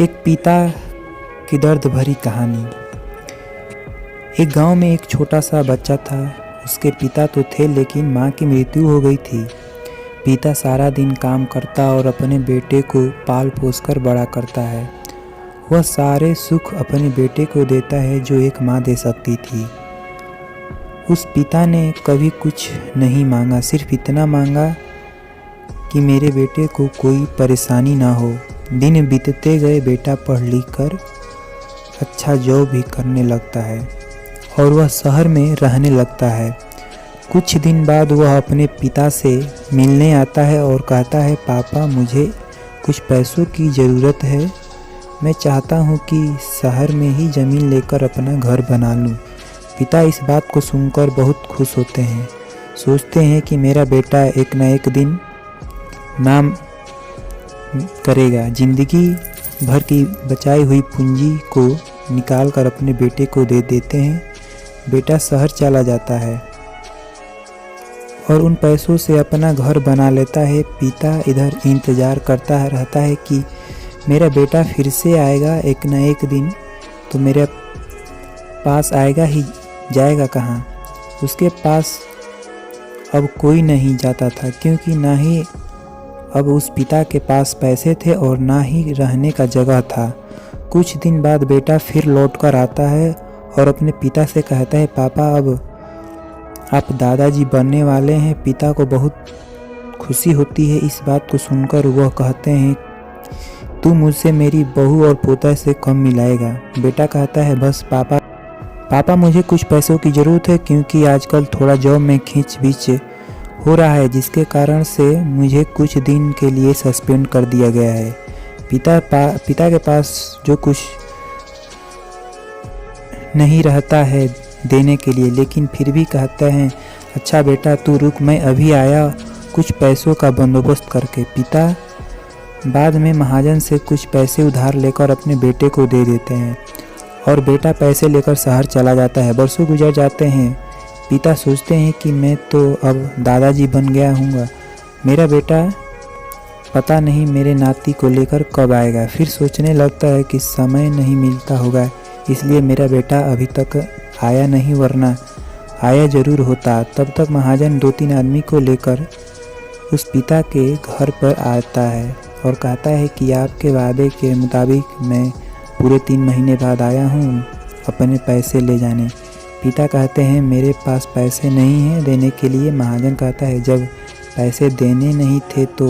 एक पिता की दर्द भरी कहानी। एक गांव में एक छोटा सा बच्चा था। उसके पिता तो थे लेकिन मां की मृत्यु हो गई थी। पिता सारा दिन काम करता और अपने बेटे को पाल पोस कर बड़ा करता है। वह सारे सुख अपने बेटे को देता है जो एक मां दे सकती थी। उस पिता ने कभी कुछ नहीं मांगा, सिर्फ इतना मांगा कि मेरे बेटे को कोई परेशानी ना हो। दिन बीतते गए, बेटा पढ़ लिख कर अच्छा जॉब भी करने लगता है और वह शहर में रहने लगता है। कुछ दिन बाद वह अपने पिता से मिलने आता है और कहता है, पापा मुझे कुछ पैसों की ज़रूरत है। मैं चाहता हूँ कि शहर में ही ज़मीन लेकर अपना घर बना लूँ। पिता इस बात को सुनकर बहुत खुश होते हैं। सोचते हैं कि मेरा बेटा एक न एक दिन नाम करेगा। जिंदगी भर की बचाई हुई पूंजी को निकाल कर अपने बेटे को दे देते हैं। बेटा शहर चला जाता है और उन पैसों से अपना घर बना लेता है। पिता इधर इंतज़ार करता रहता है कि मेरा बेटा फिर से आएगा एक न एक दिन, तो मेरे पास आएगा ही, जाएगा कहाँ। उसके पास अब कोई नहीं जाता था, क्योंकि ना ही अब उस पिता के पास पैसे थे और ना ही रहने का जगह था। कुछ दिन बाद बेटा फिर लौट कर आता है और अपने पिता से कहता है, पापा अब आप दादाजी बनने वाले हैं। पिता को बहुत खुशी होती है इस बात को सुनकर। वह कहते हैं, तू मुझसे मेरी बहू और पोता से कम मिलाएगा। बेटा कहता है, बस पापा मुझे कुछ पैसों की ज़रूरत है, क्योंकि आजकल थोड़ा जॉब में खींच बीच हो रहा है, जिसके कारण से मुझे कुछ दिन के लिए सस्पेंड कर दिया गया है। पिता के पास जो कुछ नहीं रहता है देने के लिए, लेकिन फिर भी कहता है, अच्छा बेटा तू रुक, मैं अभी आया कुछ पैसों का बंदोबस्त करके। पिता बाद में महाजन से कुछ पैसे उधार लेकर अपने बेटे को दे देते हैं और बेटा पैसे लेकर शहर चला जाता है। बरसों गुजर जाते हैं। पिता सोचते हैं कि मैं तो अब दादाजी बन गया हूँगा, मेरा बेटा पता नहीं मेरे नाती को लेकर कब आएगा। फिर सोचने लगता है कि समय नहीं मिलता होगा, इसलिए मेरा बेटा अभी तक आया नहीं, वरना आया ज़रूर होता। तब तक महाजन 2-3 आदमी को लेकर उस पिता के घर पर आता है और कहता है कि आपके वादे के मुताबिक मैं पूरे 3 महीने बाद आया हूँ अपने पैसे ले जाने। पिता कहते हैं, मेरे पास पैसे नहीं हैं देने के लिए। महाजन कहता है, जब पैसे देने नहीं थे तो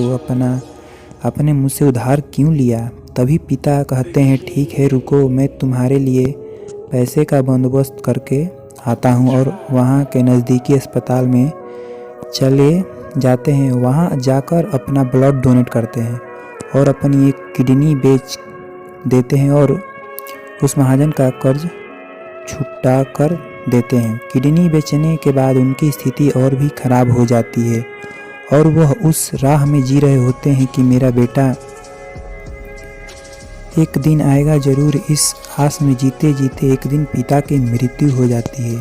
अपने मुँह से उधार क्यों लिया। तभी पिता कहते हैं, ठीक है रुको, मैं तुम्हारे लिए पैसे का बंदोबस्त करके आता हूँ। और वहाँ के नज़दीकी अस्पताल में चले जाते हैं। वहाँ जाकर अपना ब्लड डोनेट करते हैं और अपनी एक किडनी बेच देते हैं और उस महाजन का कर्ज छुटा कर देते हैं। किडनी बेचने के बाद उनकी स्थिति और भी खराब हो जाती है और वह उस राह में जी रहे होते हैं कि मेरा बेटा एक दिन आएगा ज़रूर। इस आस में जीते जीते एक दिन पिता की मृत्यु हो जाती है,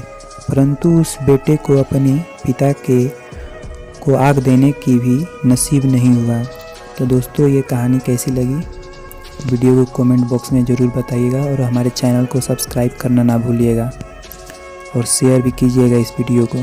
परंतु उस बेटे को अपने पिता को आग देने की भी नसीब नहीं हुआ। तो दोस्तों, ये कहानी कैसी लगी वीडियो को कमेंट बॉक्स में ज़रूर बताइएगा और हमारे चैनल को सब्सक्राइब करना ना भूलिएगा और शेयर भी कीजिएगा इस वीडियो को।